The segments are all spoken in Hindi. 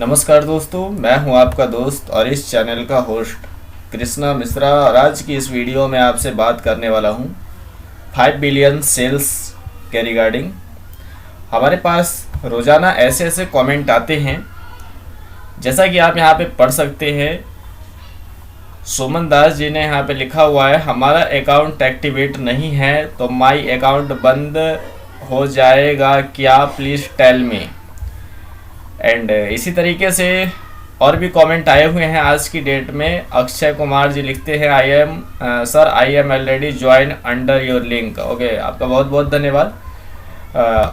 नमस्कार दोस्तों, मैं हूं आपका दोस्त और इस चैनल का होस्ट कृष्णा मिश्रा। और आज की इस वीडियो में आपसे बात करने वाला हूं 5 बिलियन सेल्स के रिगार्डिंग। हमारे पास रोज़ाना ऐसे ऐसे कमेंट आते हैं, जैसा कि आप यहां पे पढ़ सकते हैं। सुमन दास जी ने यहाँ पे लिखा हुआ है, हमारा अकाउंट एक्टिवेट नहीं है तो माई अकाउंट बंद हो जाएगा क्या, प्लीज़ टेल मी। एंड इसी तरीके से और भी कमेंट आए हुए हैं आज की डेट में। अक्षय कुमार जी लिखते हैं, I am already join under your link. Okay, आपका बहुत बहुत धन्यवाद।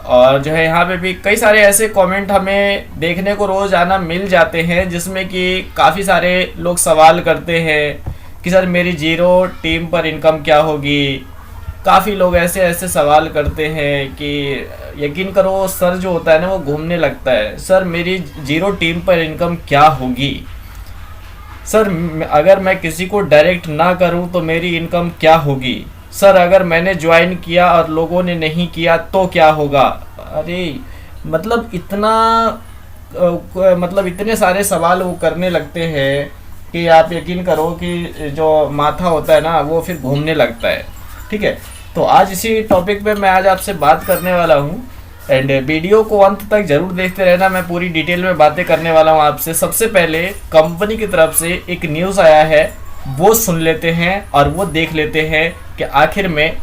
और जो है यहाँ पे भी कई सारे ऐसे कमेंट हमें देखने को रोज़ आना मिल जाते हैं, जिसमें कि काफ़ी सारे लोग सवाल करते हैं कि सर मेरी जीरो टीम पर इनकम क्या होगी। काफ़ी लोग ऐसे ऐसे सवाल करते हैं कि यकीन करो सर जो होता है ना वो घूमने लगता है। सर मेरी जीरो टीम पर इनकम क्या होगी, सर अगर मैं किसी को डायरेक्ट ना करूं तो मेरी इनकम क्या होगी, सर अगर मैंने ज्वाइन किया और लोगों ने नहीं किया तो क्या होगा। अरे मतलब इतने सारे सवाल वो करने लगते हैं कि आप यकीन करो कि जो माथा होता है ना वो फिर घूमने लगता है। ठीक है, तो आज इसी टॉपिक पे मैं आज आपसे बात करने वाला हूँ। एंड वीडियो को अंत तक जरूर देखते रहना, मैं पूरी डिटेल में बातें करने वाला हूँ आपसे। सबसे पहले कंपनी की तरफ से एक न्यूज़ आया है, वो सुन लेते हैं और वो देख लेते हैं कि आखिर में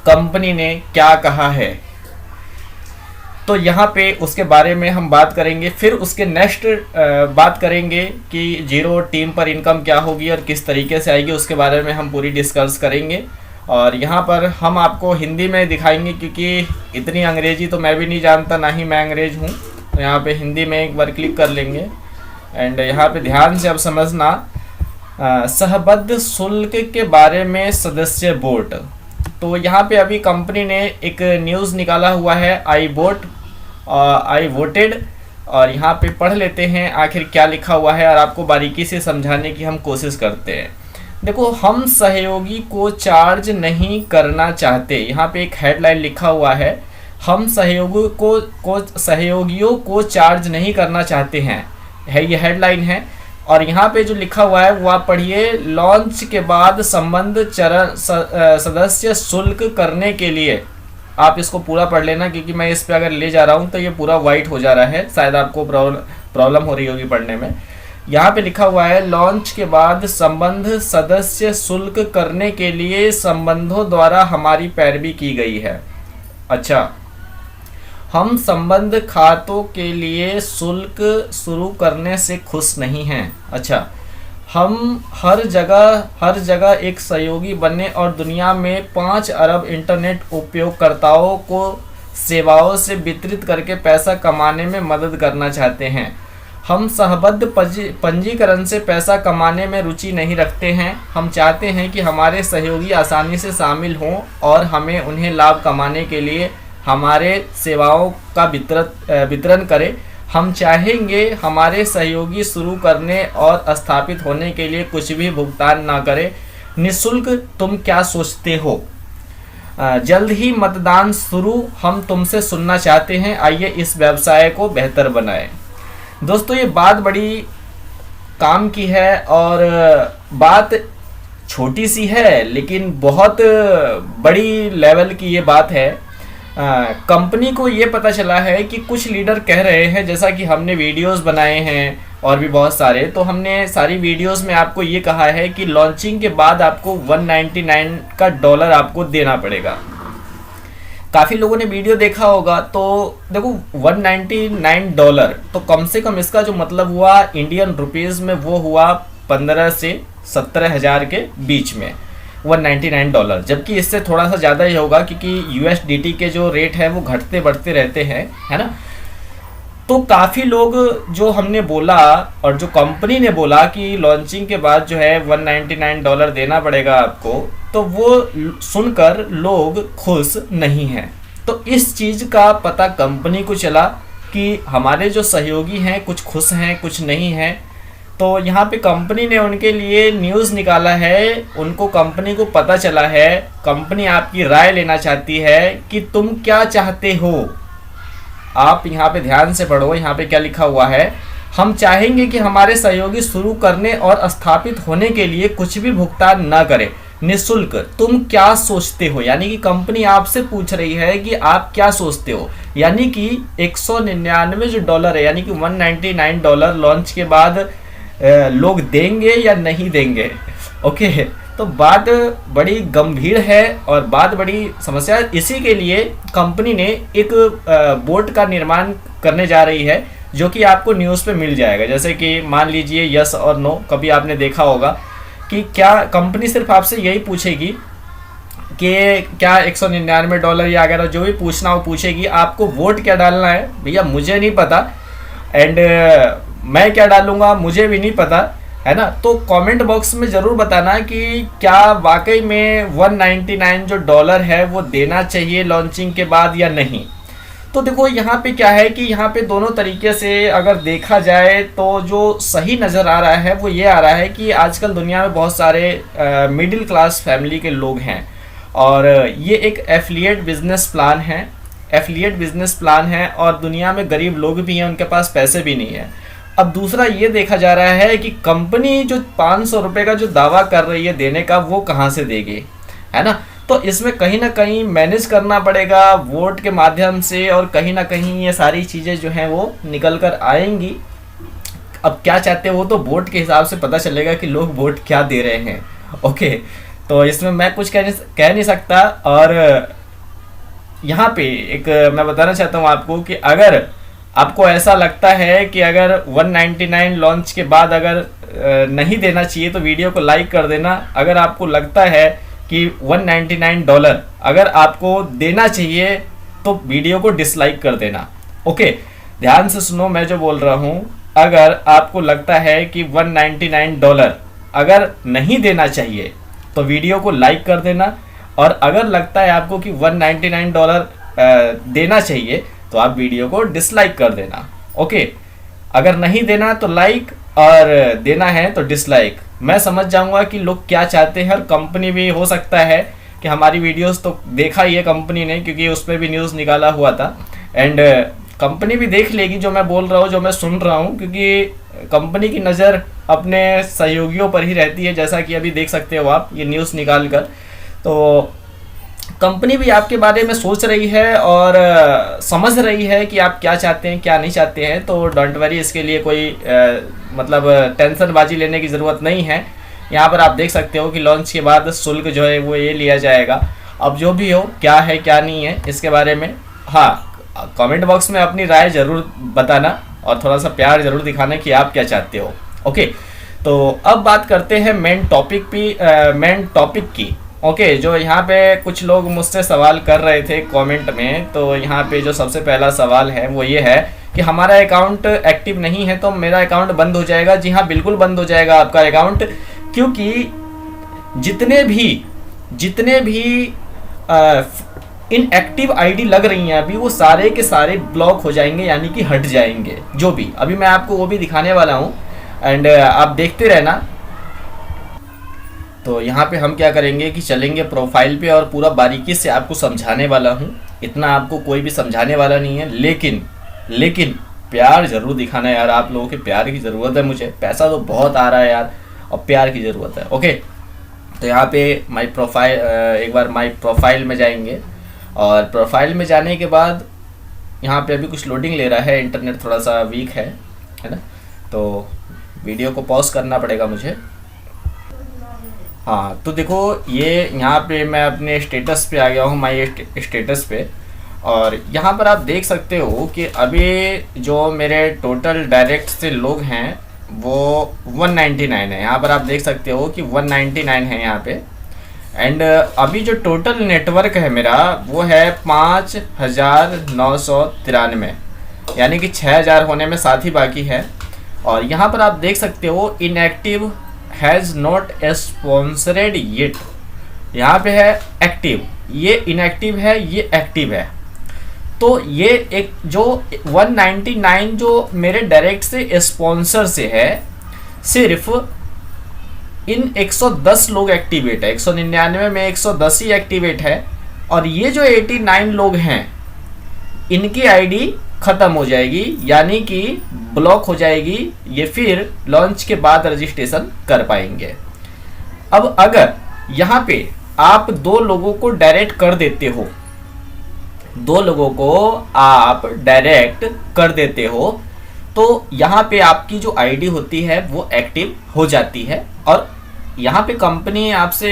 कंपनी ने क्या कहा है। तो यहाँ पे उसके बारे में हम बात करेंगे, फिर उसके नेक्स्ट बात करेंगे कि जीरो टीम पर इनकम क्या होगी और किस तरीके से आएगी, उसके बारे में हम पूरी डिस्कस करेंगे। और यहाँ पर हम आपको हिंदी में दिखाएंगे, क्योंकि इतनी अंग्रेजी तो मैं भी नहीं जानता, ना ही मैं अंग्रेज हूँ। तो यहाँ पे हिंदी में एक बार क्लिक कर लेंगे। एंड यहाँ पे ध्यान से अब समझना, सहबद्ध शुल्क के बारे में सदस्य वोट। तो यहाँ पे अभी कंपनी ने एक न्यूज़ निकाला हुआ है, आई वोटेड। और यहाँ पे पढ़ लेते हैं आखिर क्या लिखा हुआ है और आपको बारीकी से समझाने की हम कोशिश करते हैं। देखो, हम सहयोगी को चार्ज नहीं करना चाहते। यहाँ पे एक हेडलाइन लिखा हुआ है, हम सहयोगियों को चार्ज नहीं करना चाहते हैं, ये हेडलाइन है। और यहाँ पे जो लिखा हुआ है वो आप पढ़िए, लॉन्च के बाद संबंध चरण सदस्य शुल्क करने के लिए। आप इसको पूरा पढ़ लेना, क्योंकि मैं इस पे अगर ले जा रहा हूँ तो ये पूरा वाइट हो जा रहा है, शायद आपको प्रॉब्लम हो रही होगी पढ़ने में। यहाँ पे लिखा हुआ है, लॉन्च के बाद संबंध सदस्य शुल्क करने के लिए संबंधों द्वारा हमारी पैरवी की गई है। अच्छा, हम संबंध खातों के लिए शुल्क शुरू करने से खुश नहीं हैं। अच्छा, हम हर जगह एक सहयोगी बनने और दुनिया में 5 अरब इंटरनेट उपयोगकर्ताओं को सेवाओं से वितरित करके पैसा कमाने में मदद करना चाहते हैं। हम सहबद्ध पंजीकरण से पैसा कमाने में रुचि नहीं रखते हैं। हम चाहते हैं कि हमारे सहयोगी आसानी से शामिल हों और हमें उन्हें लाभ कमाने के लिए हमारे सेवाओं का वितरण करें। हम चाहेंगे हमारे सहयोगी शुरू करने और स्थापित होने के लिए कुछ भी भुगतान ना करें। निःशुल्क, तुम क्या सोचते हो? जल्द ही मतदान शुरू, हम तुमसे सुनना चाहते हैं, आइए इस व्यवसाय को बेहतर बनाएं। दोस्तों, ये बात बड़ी काम की है और बात छोटी सी है, लेकिन बहुत बड़ी लेवल की ये बात है। कंपनी को ये पता चला है कि कुछ लीडर कह रहे हैं, जैसा कि हमने वीडियोस बनाए हैं और भी बहुत सारे, तो हमने सारी वीडियोस में आपको ये कहा है कि लॉन्चिंग के बाद आपको $199 का डॉलर आपको देना पड़ेगा। काफ़ी लोगों ने वीडियो देखा होगा, तो देखो $199 तो कम से कम इसका जो मतलब हुआ इंडियन रुपीज़ में वो हुआ 15 से 17 हज़ार के बीच में $199, जबकि इससे थोड़ा सा ज़्यादा ही होगा, क्योंकि USDT के जो रेट है वो घटते बढ़ते रहते हैं, है ना। तो काफ़ी लोग जो हमने बोला और जो कंपनी ने बोला कि लॉन्चिंग के बाद जो है $199 देना पड़ेगा आपको, तो वो सुनकर लोग खुश नहीं हैं। तो इस चीज़ का पता कंपनी को चला कि हमारे जो सहयोगी हैं कुछ खुश हैं कुछ नहीं हैं। तो यहाँ पे कंपनी ने उनके लिए न्यूज़ निकाला है, उनको कंपनी को पता चला है, कंपनी आपकी राय लेना चाहती है कि तुम क्या चाहते हो। आप यहाँ पे ध्यान से पढ़ो, यहाँ पे क्या लिखा हुआ है, हम चाहेंगे कि हमारे सहयोगी शुरू करने और स्थापित होने के लिए कुछ भी भुगतान न करें, निःशुल्क। तुम क्या सोचते हो, यानी कि कंपनी आपसे पूछ रही है कि आप क्या सोचते हो, यानी कि 199 जो डॉलर है, यानी कि $199 लॉन्च के बाद लोग देंगे या नहीं देंगे। ओके, तो बात बड़ी गंभीर है और बात बड़ी समस्या है। इसी के लिए कंपनी ने एक बोट का निर्माण करने जा रही है, जो कि आपको न्यूज़ पे मिल जाएगा। जैसे कि मान लीजिए यस और नो, कभी आपने देखा होगा कि क्या कंपनी सिर्फ आपसे यही पूछेगी कि क्या $199 या अगर जो भी पूछना हो पूछेगी, आपको वोट क्या डालना है। भैया मुझे नहीं पता, एंड मैं क्या डालूंगा मुझे भी नहीं पता, है ना। तो कमेंट बॉक्स में ज़रूर बताना कि क्या वाकई में 199 जो डॉलर है वो देना चाहिए लॉन्चिंग के बाद या नहीं। तो देखो यहाँ पे क्या है कि यहाँ पे दोनों तरीके से अगर देखा जाए तो जो सही नज़र आ रहा है वो ये आ रहा है कि आजकल दुनिया में बहुत सारे मिडिल क्लास फैमिली के लोग हैं, और ये एक एफिलिएट बिजनेस प्लान है। एफिलिएट बिजनेस प्लान है और दुनिया में गरीब लोग भी हैं, उनके पास पैसे भी नहीं है। अब दूसरा ये देखा जा रहा है कि कंपनी जो 500 रुपये का जो दावा कर रही है देने का, वो कहाँ से देगी, है ना। तो इसमें कहीं ना कहीं मैनेज करना पड़ेगा वोट के माध्यम से, और कहीं ना कहीं ये सारी चीज़ें जो हैं वो निकल कर आएंगी। अब क्या चाहते हैं वो तो वोट के हिसाब से पता चलेगा कि लोग वोट क्या दे रहे हैं। ओके, तो इसमें मैं कुछ कह नहीं सकता। और यहाँ पे एक मैं बताना चाहता हूँ आपको कि अगर आपको ऐसा लगता है कि अगर 199 लॉन्च के बाद अगर नहीं देना चाहिए तो वीडियो को लाइक कर देना। अगर आपको लगता है कि $199 अगर आपको देना चाहिए तो वीडियो को डिसलाइक कर देना। ओके, ध्यान से सुनो मैं जो बोल रहा हूँ। अगर आपको लगता है कि $199 अगर नहीं देना चाहिए तो वीडियो को लाइक कर देना, और अगर लगता है आपको कि $199 देना चाहिए तो आप वीडियो को डिसलाइक कर देना। ओके, अगर नहीं देना तो लाइक, और देना है तो डिसलाइक। मैं समझ जाऊंगा कि लोग क्या चाहते हैं, और कंपनी भी हो सकता है कि हमारी वीडियोस तो देखा ही है कंपनी ने, क्योंकि उस पर भी न्यूज़ निकाला हुआ था, एंड कंपनी भी देख लेगी जो मैं बोल रहा हूँ, जो मैं सुन रहा हूँ, क्योंकि कंपनी की नज़र अपने सहयोगियों पर ही रहती है। जैसा कि अभी देख सकते हो आप ये न्यूज़ निकाल कर, तो कंपनी भी आपके बारे में सोच रही है और समझ रही है कि आप क्या चाहते हैं क्या नहीं चाहते हैं। तो डोंट वरी, इसके लिए कोई मतलब टेंशनबाजी लेने की ज़रूरत नहीं है। यहाँ पर आप देख सकते हो कि लॉन्च के बाद शुल्क जो है वो ये लिया जाएगा। अब जो भी हो, क्या है क्या नहीं है इसके बारे में, हाँ कमेंट बॉक्स में अपनी राय ज़रूर बताना, और थोड़ा सा प्यार ज़रूर दिखाना कि आप क्या चाहते हो। ओके, तो अब बात करते हैं मेन टॉपिक की। ओके, जो यहाँ पे कुछ लोग मुझसे सवाल कर रहे थे कमेंट में, तो यहाँ पे जो सबसे पहला सवाल है वो ये है कि हमारा अकाउंट एक्टिव नहीं है तो मेरा अकाउंट बंद हो जाएगा। जी हाँ, बिल्कुल बंद हो जाएगा आपका अकाउंट, क्योंकि जितने भी इनएक्टिव आईडी लग रही हैं अभी, वो सारे के सारे ब्लॉक हो जाएंगे, यानी कि हट जाएंगे। जो भी अभी मैं आपको वो भी दिखाने वाला हूँ, एंड आप देखते रहना। तो यहाँ पे हम क्या करेंगे कि चलेंगे प्रोफाइल पे, और पूरा बारीकी से आपको समझाने वाला हूँ। इतना आपको कोई भी समझाने वाला नहीं है, लेकिन प्यार ज़रूर दिखाना यार। आप लोगों के प्यार की ज़रूरत है मुझे। पैसा तो बहुत आ रहा है यार, और प्यार की ज़रूरत है। ओके, तो यहाँ पे एक बार माई प्रोफाइल में जाएंगे, और प्रोफाइल में जाने के बाद यहाँ पे अभी कुछ लोडिंग ले रहा है, इंटरनेट थोड़ा सा वीक है ना, तो वीडियो को पॉज करना पड़ेगा मुझे। हाँ, तो देखो ये यहाँ पे मैं अपने स्टेटस पे आ गया हूँ, माई स्टेटस पे, और यहाँ पर आप देख सकते हो कि अभी जो मेरे टोटल डायरेक्ट से लोग हैं वो 199 है। यहाँ पर आप देख सकते हो कि 199 है यहाँ पे, एंड अभी जो टोटल नेटवर्क है मेरा वो है 5993, यानी कि 6000 होने में 7 ही बाकी है। और यहाँ पर आप देख सकते हो inactive has not sponsored yet, यहाँ पे है एक्टिव, ये इनएक्टिव है, ये एक्टिव है। तो ये एक जो 199 जो मेरे डायरेक्ट से स्पॉन्सर से है, सिर्फ इन 110 लोग एक्टिवेट है, 199 में 110 ही एक्टिवेट है। और ये जो 89 लोग हैं इनकी आईडी ख़त्म हो जाएगी, यानी कि ब्लॉक हो जाएगी, ये फिर लॉन्च के बाद रजिस्ट्रेशन कर पाएंगे। अब अगर यहाँ पे आप 2 लोगों को डायरेक्ट कर देते हो, 2 लोगों को आप डायरेक्ट कर देते हो, तो यहाँ पे आपकी जो आईडी होती है वो एक्टिव हो जाती है, और यहाँ पे कंपनी आपसे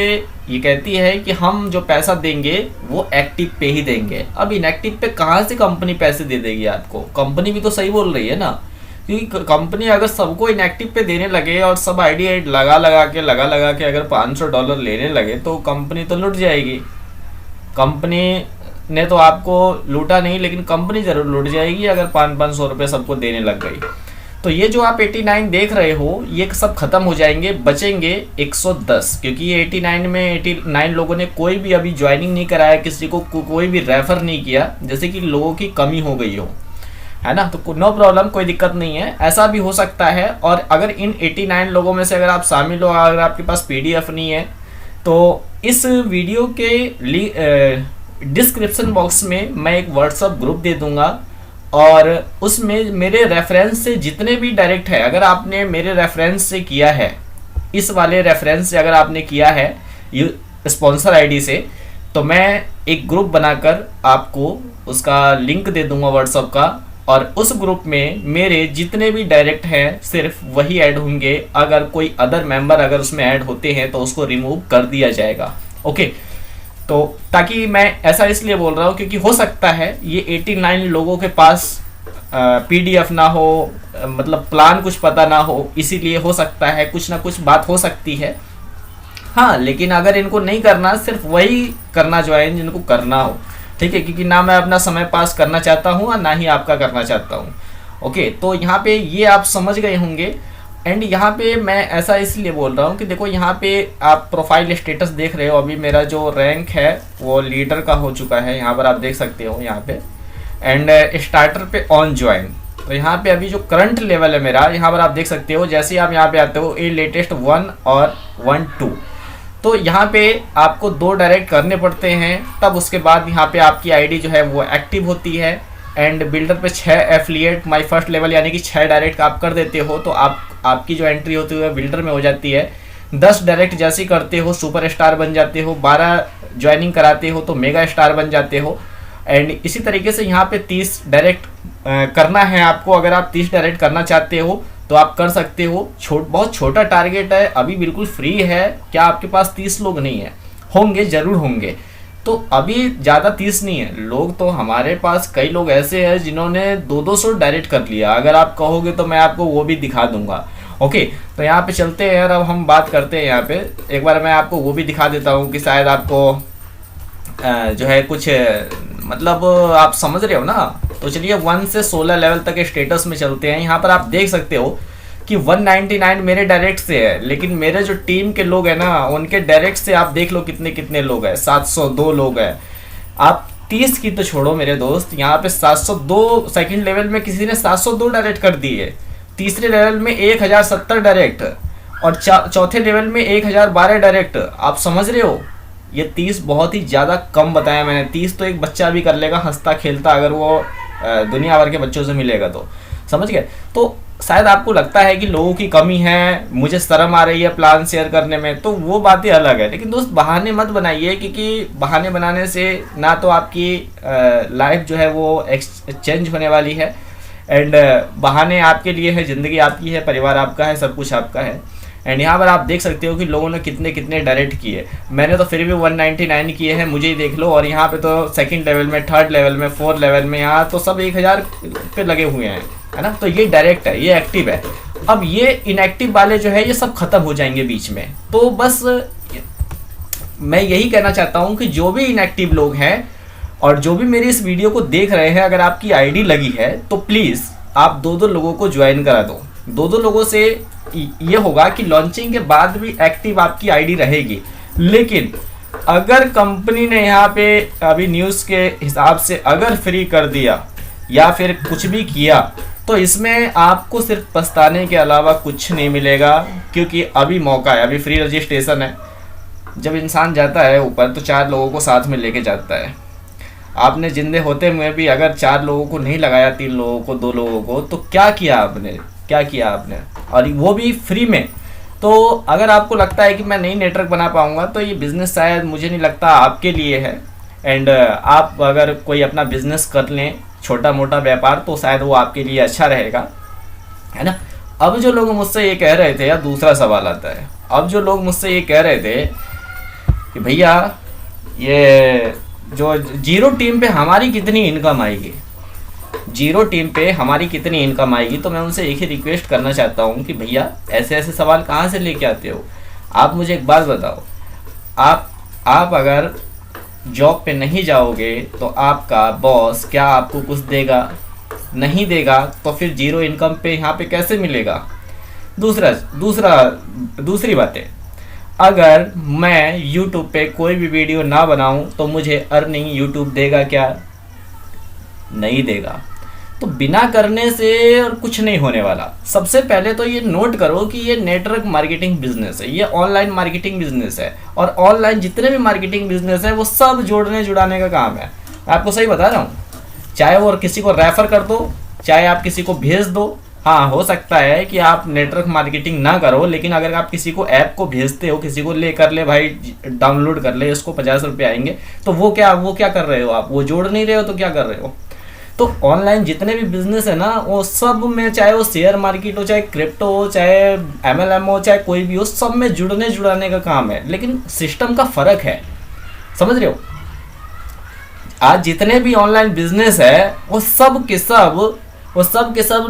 ये कहती है कि हम जो पैसा देंगे वो एक्टिव पे ही देंगे। अब इनएक्टिव पे कहाँ से कंपनी पैसे दे देगी आपको? कंपनी भी तो सही बोल रही है ना, क्योंकि कंपनी अगर सबको इनएक्टिव पे देने लगे और सब आईडी लगा लगा के अगर $500 लेने लगे तो कंपनी तो लुट जाएगी। कंपनी ने तो आपको लूटा नहीं, लेकिन कंपनी जरूर लूट जाएगी अगर 500 रुपये सबको देने लग गई। तो ये जो आप 89 देख रहे हो ये सब खत्म हो जाएंगे, बचेंगे 110, क्योंकि ये 89 में 89 लोगों ने कोई भी अभी ज्वाइनिंग नहीं कराया, किसी को कोई भी रेफर नहीं किया, जैसे कि लोगों की कमी हो गई हो, है ना। तो नो प्रॉब्लम, कोई दिक्कत नहीं है, ऐसा भी हो सकता है। और अगर इन 89 लोगों में से अगर आप शामिल हो, अगर आपके पास PDF नहीं है, तो इस वीडियो के डिस्क्रिप्शन बॉक्स में मैं एक व्हाट्सअप ग्रुप दे दूंगा, और उसमें मेरे रेफरेंस से जितने भी डायरेक्ट है, अगर आपने मेरे रेफरेंस से किया है, इस वाले रेफरेंस से अगर आपने किया है स्पॉन्सर आईडी से, तो मैं एक ग्रुप बनाकर आपको उसका लिंक दे दूंगा व्हाट्सअप का, और उस ग्रुप में मेरे जितने भी डायरेक्ट हैं सिर्फ वही ऐड होंगे। अगर कोई अदर मेंबर अगर उसमें ऐड होते हैं तो उसको रिमूव कर दिया जाएगा। ओके, तो ताकि मैं ऐसा इसलिए बोल रहा हूँ क्योंकि हो सकता है ये 89 लोगों के पास PDF ना हो, मतलब प्लान कुछ पता ना हो, इसीलिए हो सकता है कुछ ना कुछ बात हो सकती है। हाँ, लेकिन अगर इनको नहीं करना, सिर्फ वही करना ज्वाइन जिनको करना हो, ठीक है, क्योंकि ना मैं अपना समय पास करना चाहता हूँ और ना ही आपका करना चाहता हूँ। ओके, तो यहाँ पे ये आप समझ गए होंगे। एंड यहाँ पे मैं ऐसा इसलिए बोल रहा हूँ कि देखो यहाँ पे आप प्रोफाइल स्टेटस देख रहे हो, अभी मेरा जो रैंक है वो लीडर का हो चुका है, यहाँ पर आप देख सकते हो यहाँ पे। एंड स्टार्टर पे ऑन ज्वाइन, तो यहाँ पे अभी जो करंट लेवल है मेरा, यहाँ पर आप देख सकते हो। जैसे ही आप यहाँ पे आते हो, ये लेटेस्ट 1 और 1 2, तो यहाँ पे आपको 2 डायरेक्ट करने पड़ते हैं, तब उसके बाद यहाँ पे आपकी आईडी जो है वो एक्टिव होती है। एंड बिल्डर पे 6 एफिलिएट माई फर्स्ट लेवल, यानी कि 6 डायरेक्ट आप कर देते हो तो आपकी जो एंट्री होती है बिल्डर में हो जाती है। 10 डायरेक्ट जैसे ही करते हो सुपर स्टार बन जाते हो, 12 ज्वाइनिंग कराते हो तो मेगा स्टार बन जाते हो। एंड इसी तरीके से यहाँ पे 30 डायरेक्ट करना है आपको। अगर आप 30 डायरेक्ट करना चाहते हो तो आप कर सकते हो। बहुत छोटा टारगेट है, अभी बिल्कुल फ्री है। क्या आपके पास 30 लोग नहीं है? होंगे, जरूर होंगे। तो अभी ज़्यादा 30 नहीं है लोग, तो हमारे पास कई लोग ऐसे हैं जिन्होंने 200 डायरेक्ट कर लिया। अगर आप कहोगे तो मैं आपको वो भी दिखा दूंगा। ओके, तो यहाँ पे चलते हैं यार, अब हम बात करते हैं। यहाँ पे एक बार मैं आपको वो भी दिखा देता हूँ कि शायद आपको जो है कुछ मतलब आप समझ रहे हो ना। तो चलिए 1 से 16 लेवल तक के स्टेटस में चलते हैं। यहाँ पर आप देख सकते हो कि 199 मेरे डायरेक्ट से है, लेकिन मेरे जो टीम के लोग हैं ना उनके डायरेक्ट से आप देख लो कितने कितने लोग हैं। 702 लोग हैं। आप 30 की तो छोड़ो मेरे दोस्त, यहाँ पे 702 सेकंड लेवल में किसी ने 702 डायरेक्ट कर दिए, तीसरे लेवल में 1070 डायरेक्ट, और चौथे लेवल में 1012 डायरेक्ट। आप समझ रहे हो, ये 30 बहुत ही ज़्यादा कम बताया मैंने। 30 तो एक बच्चा भी कर लेगा हंसता खेलता, अगर वो दुनिया भर के बच्चों से मिलेगा तो। समझ गए? तो शायद आपको लगता है कि लोगों की कमी है, मुझे शर्म आ रही है प्लान शेयर करने में, तो वो बातें अलग है। लेकिन दोस्त बहाने मत बनाइए, क्योंकि बहाने बनाने से ना तो आपकी लाइफ जो है वो चेंज होने वाली है, एंड बहाने आपके लिए है, ज़िंदगी आपकी है, परिवार आपका है, सब कुछ आपका है। एंड यहाँ पर आप देख सकते हो कि लोगों ने कितने कितने डायरेक्ट किए। मैंने तो फिर भी 199 किए हैं, मुझे ही देख लो। और यहाँ पे तो सेकंड लेवल में, थर्ड लेवल में, फोर्थ लेवल में, यहाँ तो सब 1000 पे लगे हुए हैं, है ना। तो ये डायरेक्ट है, ये एक्टिव है। अब ये इनएक्टिव वाले जो है ये सब खत्म हो जाएंगे बीच में। तो बस मैं यही कहना चाहता हूँ कि जो भी इनएक्टिव लोग हैं और जो भी मेरी इस वीडियो को देख रहे हैं, अगर आपकी आईडी लगी है तो प्लीज़ आप 2-2 लोगों को ज्वाइन करा दो। 2-2 लोगों से ये होगा कि लॉन्चिंग के बाद भी एक्टिव आपकी आईडी रहेगी। लेकिन अगर कंपनी ने यहाँ पे अभी न्यूज़ के हिसाब से अगर फ्री कर दिया या फिर कुछ भी किया, तो इसमें आपको सिर्फ पछताने के अलावा कुछ नहीं मिलेगा, क्योंकि अभी मौका है, अभी फ्री रजिस्ट्रेशन है। जब इंसान जाता है ऊपर तो 4 लोगों को साथ में लेके जाता है। आपने जिंदे होते हुए भी अगर 4 लोगों को नहीं लगाया, 3 लोगों को, 2 लोगों को, तो क्या किया आपने, क्या किया आपने, और वो भी फ्री में। तो अगर आपको लगता है कि मैं नहीं नेटवर्क बना पाऊंगा, तो ये बिज़नेस शायद मुझे नहीं लगता आपके लिए है। एंड आप अगर कोई अपना बिजनेस कर लें, छोटा मोटा व्यापार, तो शायद वो आपके लिए अच्छा रहेगा, है ना। अब जो लोग मुझसे ये कह रहे थे, या दूसरा सवाल आता है, अब जो लोग मुझसे ये कह रहे थे कि भैया ये जो जीरो टीम पे हमारी कितनी इनकम आएगी, जीरो टीम पे हमारी कितनी इनकम आएगी, तो मैं उनसे एक ही रिक्वेस्ट करना चाहता हूँ कि भैया ऐसे ऐसे सवाल कहाँ से लेके आते हो। आप मुझे एक बात बताओ, आप अगर जॉब पे नहीं जाओगे तो आपका बॉस क्या आपको कुछ देगा? नहीं देगा, तो फिर जीरो इनकम पे यहाँ पे कैसे मिलेगा? दूसरी बात है, अगर मैं YouTube पे कोई भी वीडियो ना बनाऊं तो मुझे अर्निंग YouTube देगा क्या? नहीं देगा। तो बिना करने से और कुछ नहीं होने वाला। सबसे पहले तो ये नोट करो कि ये नेटवर्क मार्केटिंग बिजनेस है, ये ऑनलाइन मार्केटिंग बिजनेस है, और ऑनलाइन जितने भी मार्केटिंग बिजनेस है वो सब जोड़ने जुड़ाने का काम है। आपको सही बता रहा हूँ, चाहे वो किसी को रेफर कर दो, चाहे आप किसी को भेज दो। हाँ, हो सकता है कि आप नेटवर्क मार्केटिंग ना करो, लेकिन अगर आप किसी को ऐप को भेजते हो, किसी को ले कर ले भाई डाउनलोड कर ले, इसको 50 रुपये आएंगे, तो वो क्या कर रहे हो आप? वो जोड़ नहीं रहे हो तो क्या कर रहे हो? तो ऑनलाइन जितने भी बिजनेस है ना, वो सब में, चाहे वो शेयर मार्केट हो, चाहे क्रिप्टो हो, चाहे MLM हो, चाहे कोई भी हो, सब में जुड़ने जुड़ाने का काम है, लेकिन सिस्टम का फर्क है। समझ रहे हो? आज जितने भी ऑनलाइन बिजनेस है वो सब के सब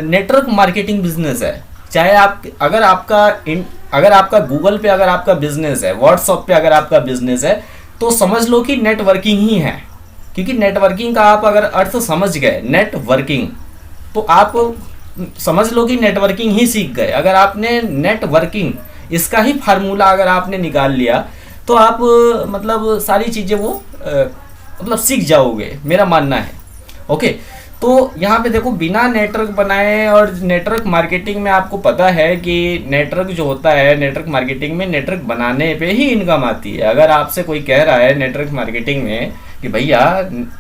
नेटवर्क मार्केटिंग बिजनेस है। चाहे आप अगर आपका गूगल पे अगर आपका बिजनेस है, व्हाट्सएप पे अगर आपका बिजनेस है, तो समझ लो कि नेटवर्किंग ही है। क्योंकि नेटवर्किंग का आप अगर अर्थ समझ गए, नेटवर्किंग, तो आप समझ लो कि नेटवर्किंग ही सीख गए। अगर आपने नेटवर्किंग इसका ही फार्मूला अगर आपने निकाल लिया, तो आप मतलब सारी चीज़ें वो मतलब सीख जाओगे, मेरा मानना है। ओके, तो यहाँ पे देखो, बिना नेटवर्क बनाए, और नेटवर्क मार्केटिंग में आपको पता है कि नेटवर्क जो होता है, नेटवर्क मार्केटिंग में नेटवर्क बनाने पे ही इनकम आती है। अगर आपसे कोई कह रहा है नेटवर्क मार्केटिंग में कि भैया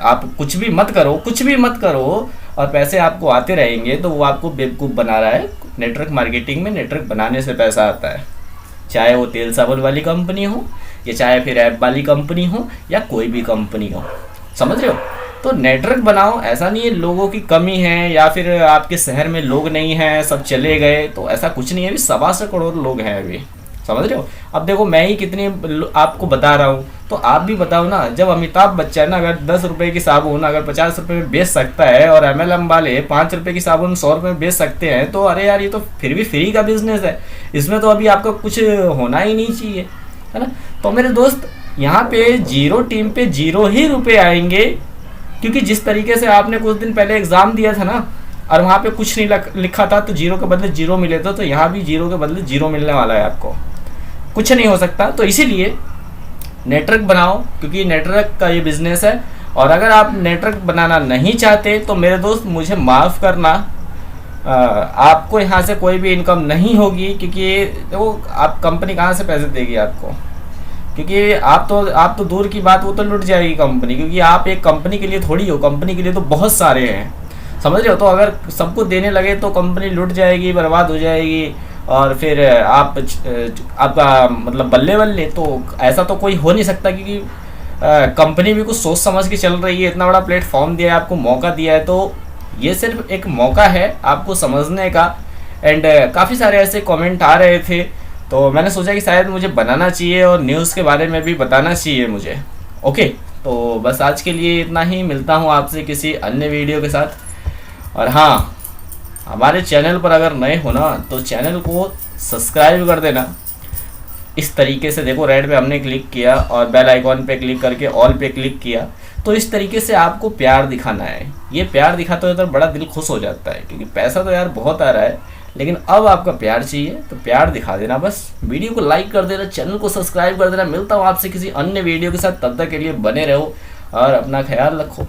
आप कुछ भी मत करो और पैसे आपको आते रहेंगे, तो वो आपको बेवकूफ़ बना रहा है। नेटवर्क मार्केटिंग में नेटवर्क बनाने से पैसा आता है, चाहे वो तेल साबुन वाली कंपनी हो, या चाहे फिर ऐप वाली कंपनी हो, या कोई भी कंपनी हो। समझ रहे हो? तो नेटवर्क बनाओ। ऐसा नहीं है लोगों की कमी है, या फिर आपके शहर में लोग नहीं हैं, सब चले गए, तो ऐसा कुछ नहीं है। अभी 1.25 करोड़ लोग हैं अभी। समझ रहे हो? अब देखो, मैं ही कितनी आपको बता रहा हूँ, तो आप भी बताओ ना। जब अमिताभ बच्चन अगर 10 रुपये की साबुन अगर 50 रुपये में बेच सकता है, और MLM वाले 5 रुपये की साबुन 100 रुपये में बेच सकते हैं, तो अरे यार, ये तो फिर भी फ्री का बिजनेस है। इसमें तो अभी आपका कुछ होना ही नहीं चाहिए, है ना। तो मेरे दोस्त, यहाँ पे जीरो टीम पे जीरो ही रुपये आएंगे, क्योंकि जिस तरीके से आपने कुछ दिन पहले एग्ज़ाम दिया था ना, और वहाँ पे कुछ नहीं लिखा था, तो जीरो के बदले जीरो मिले थे, तो यहाँ भी जीरो के बदले जीरो मिलने वाला है आपको। कुछ नहीं हो सकता। तो इसीलिए नेटवर्क बनाओ, क्योंकि नेटवर्क का ये बिज़नेस है। और अगर आप नेटवर्क बनाना नहीं चाहते, तो मेरे दोस्त मुझे माफ़ करना, आपको यहाँ से कोई भी इनकम नहीं होगी, क्योंकि देखो, आप कंपनी कहाँ से पैसे देगी आपको? क्योंकि आप तो दूर की बात, वो तो लुट जाएगी कंपनी, क्योंकि आप एक कंपनी के लिए थोड़ी हो, कंपनी के लिए तो बहुत सारे हैं। समझ रहे हो? तो अगर सबको देने लगे तो कंपनी लुट जाएगी, बर्बाद हो जाएगी, और फिर आपका मतलब बल्ले बल्ले। तो ऐसा तो कोई हो नहीं सकता, क्योंकि कंपनी भी कुछ सोच समझ के चल रही है। इतना बड़ा प्लेटफॉर्म दिया है आपको, मौका दिया है, तो ये सिर्फ एक मौका है आपको समझने का। एंड काफ़ी सारे ऐसे कमेंट आ रहे थे, तो मैंने सोचा कि शायद मुझे बनाना चाहिए और न्यूज़ के बारे में भी बताना चाहिए मुझे। ओके, तो बस आज के लिए इतना ही। मिलता हूँ आपसे किसी अन्य वीडियो के साथ। और हाँ, हमारे चैनल पर अगर नए हो ना, तो चैनल को सब्सक्राइब कर देना। इस तरीके से देखो, रेड पे हमने क्लिक किया और बेल आइकॉन पे क्लिक करके ऑल पे क्लिक किया, तो इस तरीके से आपको प्यार दिखाना है। ये प्यार दिखाते हो तो बड़ा दिल खुश हो जाता है, क्योंकि पैसा तो यार बहुत आ रहा है, लेकिन अब आपका प्यार चाहिए, तो प्यार दिखा देना बस। वीडियो को लाइक कर देना, चैनल को सब्सक्राइब कर देना। मिलता हूँ आपसे किसी अन्य वीडियो के साथ, तब तक के लिए बने रहो और अपना ख्याल रखो।